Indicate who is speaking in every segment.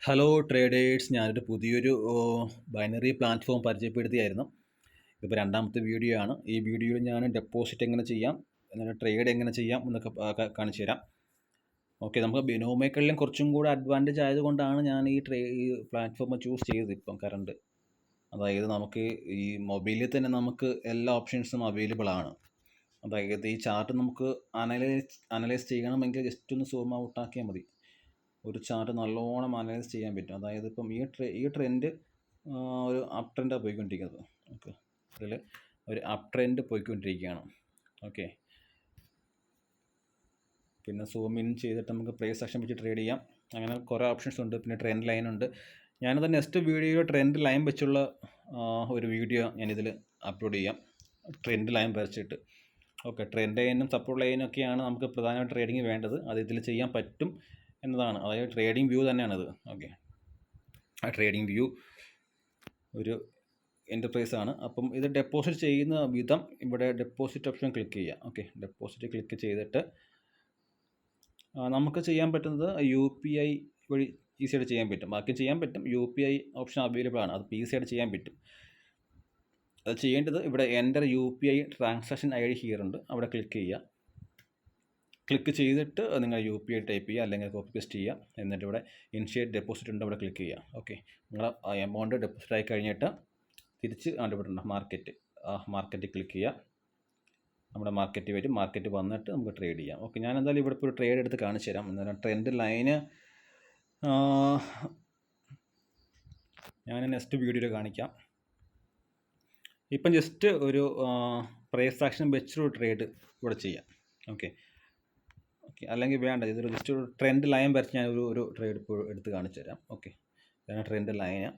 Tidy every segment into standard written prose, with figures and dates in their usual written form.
Speaker 1: Hello traders, ഞാനൊരു പുതിയൊരു binary platform പരിചയപ്പെടുത്തിയായിരുന്നു. ഇതിപ്പോൾ രണ്ടാമത്തെ വീഡിയോ ആണ്. ഈ വീഡിയോയിൽ ഞാൻ ഡെപ്പോസിറ്റ് എങ്ങനെ ചെയ്യാം, എന്നിട്ട് ട്രേഡ് എങ്ങനെ ചെയ്യാം എന്നൊക്കെ കാണിച്ചു തരാം. ഓക്കെ, നമുക്ക് ബിനോമിയേക്കാളിലും കുറച്ചും കൂടെ അഡ്വാൻറ്റേജ് ആയതുകൊണ്ടാണ് ഞാൻ ഈ പ്ലാറ്റ്ഫോം ചൂസ് ചെയ്തത്. ഇപ്പം കറണ്ട് അതായത് നമുക്ക് ഈ മൊബൈലിൽ തന്നെ നമുക്ക് എല്ലാ ഓപ്ഷൻസും അവൈലബിൾ ആണ്. അതായത് ഈ ചാർട്ട് നമുക്ക് അനലൈസ് ചെയ്യണമെങ്കിൽ ജസ്റ്റ് ഒന്ന് സൂം ഔട്ട് ആക്കിയാൽ മതി. ഒരു ചാർട്ട് നല്ലോണം അനലൈസ് ചെയ്യാൻ പറ്റും. അതായത് ഇപ്പം ഈ ട്രെൻഡ് ഒരു അപ് ട്രെൻഡാണ് പോയിക്കൊണ്ടിരിക്കുന്നത്. ഓക്കെ, അതിൽ ഒരു അപ് ട്രെൻഡ് പോയിക്കൊണ്ടിരിക്കുകയാണ്. ഓക്കെ, പിന്നെ സൂം ഇൻ ചെയ്തിട്ട് നമുക്ക് പ്രൈസ് ആക്ഷൻ വെച്ച് ട്രേഡ് ചെയ്യാം. അങ്ങനെ കുറേ ഓപ്ഷൻസ് ഉണ്ട്. പിന്നെ ട്രെൻഡ് ലൈൻ ഉണ്ട്. ഞാനത് നെക്സ്റ്റ് വീഡിയോ ട്രെൻഡ് ലൈൻ വെച്ചുള്ള ഒരു വീഡിയോ ഞാനിതിൽ അപ്ലോഡ് ചെയ്യാം, ട്രെൻഡ് ലൈൻ വരച്ചിട്ട്. ഓക്കെ, ട്രെൻഡ് ലൈനും സപ്പോർട്ട് ലൈനും ഒക്കെയാണ് നമുക്ക് പ്രധാനമായിട്ട് ട്രേഡിങ് വേണ്ടത്. അത് ഇതിൽ ചെയ്യാൻ പറ്റും എന്നതാണ്. അതായത് ട്രേഡിംഗ് വ്യൂ തന്നെയാണത്. ഓക്കെ, ആ ട്രേഡിംഗ് വ്യൂ ഒരു എൻ്റർപ്രൈസ് ആണ്. അപ്പം ഇത് ഡെപ്പോസിറ്റ് ചെയ്യുന്ന വിധം ഇവിടെ ഡെപ്പോസിറ്റ് ഓപ്ഷൻ ക്ലിക്ക് ചെയ്യുക. ഓക്കെ, ഡെപ്പോസിറ്റ് ക്ലിക്ക് ചെയ്തിട്ട് നമുക്ക് ചെയ്യാൻ പറ്റുന്നത് UPI വഴി ഈസിയായിട്ട് ചെയ്യാൻ പറ്റും. ബാക്കി ചെയ്യാൻ പറ്റും. UPI ഓപ്ഷൻ അവൈലബിൾ ആണ്. അത് ഈസിയായിട്ട് ചെയ്യാൻ പറ്റും. അത് ചെയ്യേണ്ടത് ഇവിടെ enter UPI transaction ID here ഉണ്ട്, അവിടെ ക്ലിക്ക് ചെയ്യുക. ക്ലിക്ക് ചെയ്തിട്ട് നിങ്ങൾ UPI ടൈപ്പ് ചെയ്യുക, അല്ലെങ്കിൽ കോപ്പി പേസ്റ്റ് ചെയ്യുക. എന്നിട്ട് ഇവിടെ ഇനിഷ്യേറ്റ് ഡെപ്പോസിറ്റ് ഉണ്ട്, അവിടെ ക്ലിക്ക് ചെയ്യുക. ഓക്കെ, നിങ്ങൾ ആ എമൗണ്ട് ഡെപ്പോസിറ്റ് ആയി കഴിഞ്ഞിട്ട് തിരിച്ച് ഇവിടെ ഉണ്ട് മാർക്കറ്റ് ക്ലിക്ക് ചെയ്യുക. നമ്മുടെ മാർക്കറ്റ് വരും. മാർക്കറ്റ് വന്നിട്ട് നമുക്ക് ട്രേഡ് ചെയ്യാം. ഓക്കെ, ഞാൻ എന്തായാലും ഇവിടെ ഇപ്പോൾ ഒരു ട്രേഡ് എടുത്ത് കാണിച്ചു തരാം. എന്നാലും ട്രെൻഡ് ലൈന് ഞാൻ നെക്സ്റ്റ് വീഡിയോയിൽ കാണിക്കാം. ഇപ്പം ജസ്റ്റ് ഒരു പ്രൈസ് ആക്ഷൻ വെച്ചൊരു ട്രേഡ് ഇവിടെ ചെയ്യാം. ഓക്കെ, അല്ലെങ്കിൽ വേണ്ട, ഇതൊരു ജസ്റ്റ് ഒരു ട്രെൻഡ് ലൈൻ വരച്ച് ഞാൻ ഒരു ട്രേഡ് ഇപ്പോൾ എടുത്ത് കാണിച്ചു തരാം. ഓക്കെ, ഇതാണ് ട്രെൻഡ് ലൈന്.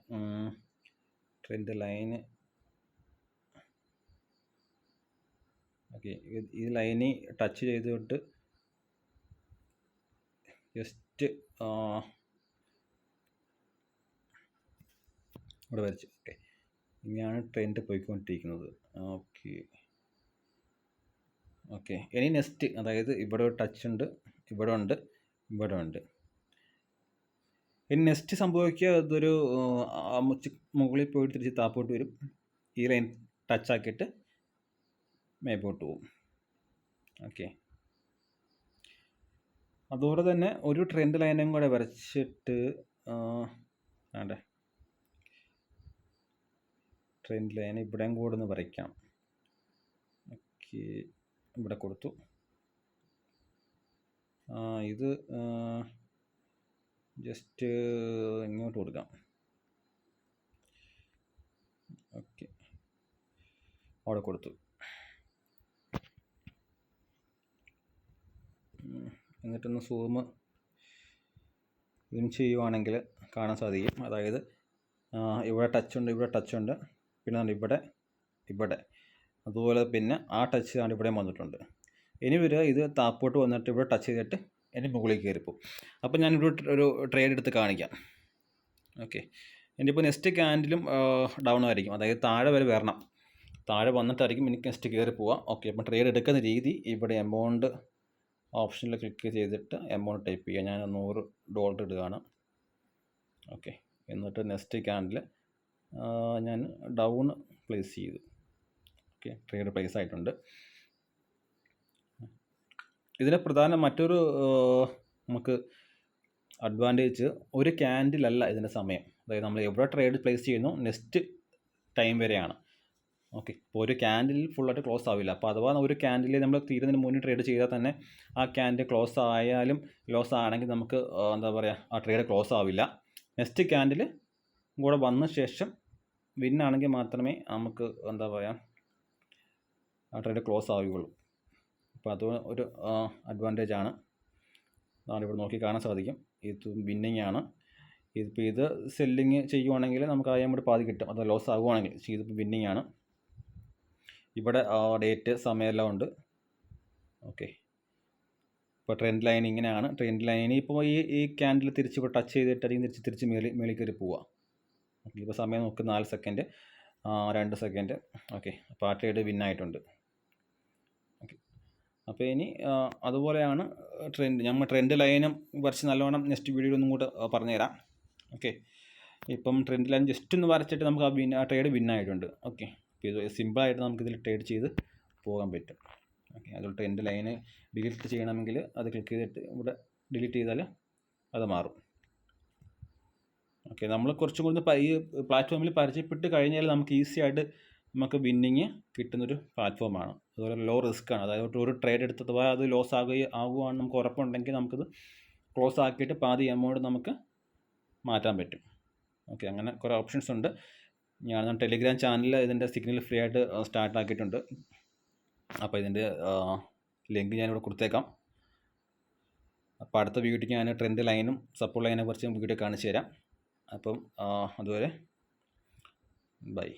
Speaker 1: ഓക്കെ, ഈ ലൈനിൽ ടച്ച് ചെയ്തിട്ട് ജസ്റ്റ് ഇവിടെ വരച്ചു. ഓക്കെ, ഇങ്ങനെയാണ് ട്രെൻഡ് പോയിക്കൊണ്ടിരിക്കുന്നത്. ഓക്കെ, ഇനി നെക്സ്റ്റ്, അതായത് ഇവിടെ ഒരു ടച്ച് ഉണ്ട്, ഇവിടെ ഉണ്ട്. ഇനി നെക്സ്റ്റ് സംഭവിക്കുക, ഇതൊരു മുകളിൽ പോയിട്ട് തിരിച്ച് താപ്പോട്ട് വരും. ഈ ലൈൻ ടച്ച് ആക്കിയിട്ട് മേപ്പോട്ട് പോകും. ഓക്കെ, അതുപോലെ തന്നെ ഒരു ട്രെൻഡ് ലൈനും കൂടെ വരച്ചിട്ട് വേണ്ടേ, ട്രെൻഡ് ലൈൻ ഇവിടെയും കൂടെ ഒന്ന് വരയ്ക്കാം. ഓക്കെ, ഇവിടെ കൊടുത്തു. ഇത് ജസ്റ്റ് ഇങ്ങോട്ട് കൊടുക്കാം. ഓക്കെ, അവിടെ കൊടുത്തു. എന്നിട്ടൊന്ന് സൂം ഇൻ ചെയ്യുവാണെങ്കിൽ കാണാൻ സാധിക്കും. അതായത് ഇവിടെ ടച്ച് ഉണ്ട്, പിന്നെ ഇവിടെ അതുപോലെ പിന്നെ ആ ടച്ച് ആണ് ഇവിടെ വന്നിട്ടുണ്ട്. ഇനി വരിക, ഇത് താപ്പോട്ട് വന്നിട്ട് ഇവിടെ ടച്ച് ചെയ്തിട്ട് ഇനി മുകളിൽ കയറിപ്പോവും. അപ്പോൾ ഞാനിവിടെ ഒരു ട്രേഡ് എടുത്ത് കാണിക്കാം. ഓക്കെ, ഇനിയിപ്പോൾ നെക്സ്റ്റ് ക്യാൻഡിലും ഡൗൺ ആയിരിക്കും. അതായത് താഴെ വരെ വരണം, താഴെ വന്നിട്ടായിരിക്കും എനിക്ക് നെക്സ്റ്റ് കയറി പോവാം. ഓക്കെ, അപ്പം ട്രേഡ് എടുക്കുന്ന രീതി, ഇവിടെ എമൗണ്ട് ഓപ്ഷനിൽ ക്ലിക്ക് ചെയ്തിട്ട് എമൗണ്ട് ടൈപ്പ് ചെയ്യുക. ഞാൻ $100 ഇടുകയാണ്. ഓക്കെ, എന്നിട്ട് നെക്സ്റ്റ് ക്യാൻഡിൽ ഞാൻ ഡൗൺ പ്ലേസ് ചെയ്തു. ഓക്കെ, ട്രേഡ് പ്ലേസ് ആയിട്ടുണ്ട്. ഇതിന് മറ്റൊരു നമുക്ക് അഡ്വാൻറ്റേജ്, ഒരു ക്യാൻഡിലല്ല ഇതിൻ്റെ സമയം. അതായത് നമ്മൾ എവിടെ ട്രേഡ് പ്ലേസ് ചെയ്യുന്നു നെക്സ്റ്റ് ടൈം വരെയാണ്. ഓക്കെ, ഇപ്പോൾ ഒരു ക്യാൻഡിൽ ഫുള്ളായിട്ട് ക്ലോസ് ആവില്ല. അപ്പോൾ അഥവാ ഒരു ക്യാൻഡിൽ നമ്മൾ തീരുന്നതിന് മുന്നേ ട്രേഡ് ചെയ്താൽ തന്നെ ആ ക്യാൻഡിൽ ക്ലോസ് ആയാലും ലോസ് ആണെങ്കിൽ നമുക്ക് എന്താ പറയുക, ആ ട്രേഡ് ക്ലോസ് ആവില്ല. നെക്സ്റ്റ് ക്യാൻഡിൽ കൂടെ വന്ന ശേഷം വിന്നാണെങ്കിൽ മാത്രമേ നമുക്ക് എന്താ പറയുക, ആ ട്രേഡ് ക്ലോസ് ആവുകയുള്ളൂ. അപ്പോൾ അത് ഒരു അഡ്വാൻറ്റേജ് ആണ്. അതാണ് ഇവിടെ നോക്കി കാണാൻ സാധിക്കും. ഇത് വിന്നിങ് ആണ്. ഇതിപ്പോൾ ഇത് സെല്ലിങ് ചെയ്യുവാണെങ്കിൽ നമുക്ക് ആയാൽ കൂടി പാതി കിട്ടും. അത് ലോസ് ആകുവാണെങ്കിൽ. ഇതിപ്പോൾ വിന്നിങ് ആണ്. ഇവിടെ ഡേറ്റ് സമയമെല്ലാം ഉണ്ട്. ഓക്കെ, ഇപ്പോൾ ട്രെൻഡ് ലൈൻ ഇങ്ങനെയാണ്. ട്രെൻഡ് ലൈൻ ഇപ്പോൾ ഈ ക്യാൻഡിൽ തിരിച്ച് ഇപ്പോൾ ടച്ച് ചെയ്തിട്ടായിരിക്കും തിരിച്ച് മേളിൽ കയറി പോവുക. ഓക്കെ, ഇപ്പോൾ സമയം നോക്ക് 4 സെക്കൻഡ്, 2 സെക്കൻഡ്. ഓക്കെ, അപ്പോൾ ആ ട്രേഡ് വിന്നായിട്ടുണ്ട്. ഓക്കെ, അപ്പോൾ ഇനി അതുപോലെയാണ് ട്രെൻഡ്. നമ്മൾ ട്രെൻഡ് ലൈനും വരച്ച് നല്ലോണം നെക്സ്റ്റ് വീഡിയോയിൽ ഒന്നും കൂടെ പറഞ്ഞുതരാം. ഓക്കെ, ഇപ്പം ട്രെൻഡ് ലൈൻ ജസ്റ്റ് ഒന്ന് വരച്ചിട്ട് നമുക്ക് ആ ട്രേഡ് വിന്നായിട്ടുണ്ട്. ഓക്കെ, ഇത് സിമ്പിളായിട്ട് നമുക്കിതിൽ ട്രേഡ് ചെയ്ത് പോകാൻ പറ്റും. ഓക്കെ, അതുകൊണ്ട് ട്രെൻഡ് ലൈന് ഡിലീറ്റ് ചെയ്യണമെങ്കിൽ അത് ക്ലിക്ക് ചെയ്തിട്ട് ഇവിടെ ഡിലീറ്റ് ചെയ്താൽ അത് മാറും. ഓക്കെ, നമ്മൾ കുറച്ചും കൂടി ഈ പ്ലാറ്റ്ഫോമിൽ പരിചയപ്പെട്ട് കഴിഞ്ഞാൽ നമുക്ക് ഈസി ആയിട്ട് നമുക്ക് വിന്നിങ് കിട്ടുന്നൊരു പ്ലാറ്റ്ഫോമാണ്. അതുപോലെ ലോ റിസ്ക് ആണ്. അതായത് ഒരു ട്രേഡ് എടുത്തത് അത് ലോസ് ആകുകയാണ് നമുക്ക് ഉറപ്പുണ്ടെങ്കിൽ നമുക്കത് ക്ലോസ് ആക്കിയിട്ട് പാതി എമൗണ്ട് നമുക്ക് മാറ്റാൻ പറ്റും. ഓക്കെ, അങ്ങനെ കുറേ ഓപ്ഷൻസ് ഉണ്ട്. ഞാൻ ടെലിഗ്രാം ചാനലിൽ ഇതിൻ്റെ സിഗ്നൽ ഫ്രീ ആയിട്ട് സ്റ്റാർട്ട് ആക്കിയിട്ടുണ്ട്. അപ്പോൾ ഇതിൻ്റെ ലിങ്ക് ഞാനിവിടെ കൊടുത്തേക്കാം. അപ്പോൾ അടുത്ത വീഡിയോയ്ക്ക് ഞാൻ ട്രെൻഡ് ലൈനും സപ്പോർട്ട് ലൈനെ കുറിച്ച് വീഡിയോ കാണിച്ചു തരാം. അപ്പം അതുവരെ ബൈ.